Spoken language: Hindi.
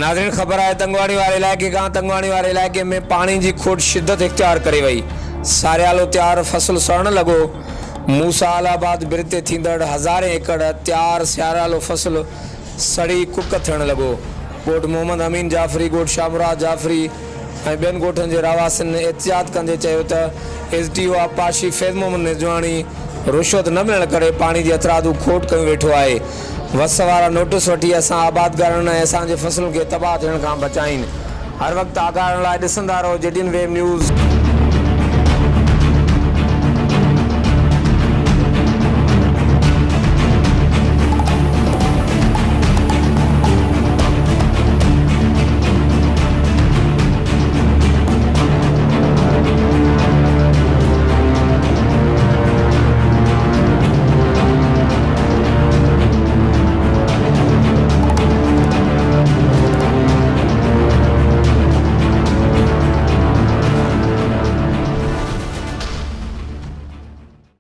नाज़रीन खबर है तंगवाणी वाले इलाके का तंगवाणी वाले इलाके में पानी की खोट शिद्दत इख्तियार करे वही। सारियालो तैयार फसल सड़न लगो। मूसा आलाबाद बिरते थींदड़ हज़ारे एकड़ तैयार सियारालो फसल सड़ी कुक थियण लगो। गोठ मोहम्मद अमीन जाफरी गोठ शामुराद जाफरी ऐं ॿियनि ॻोठनि जे रवासिन एहतियात कंदे चयो त SDO आपाशी फैज़ मोहम्मद निजवाणी रुश्वत न मिलण करे पानी जी अतरादू खोट कयूं वेठो आहे। वस वारा नोटिस वठी असां आबादगारनि ऐं असांजे फसलुनि खे तबाह थियण खां बचाइनि। हर वक़्तु आगाह लाइ ॾिसंदा रहो JDN वेव न्यूज़।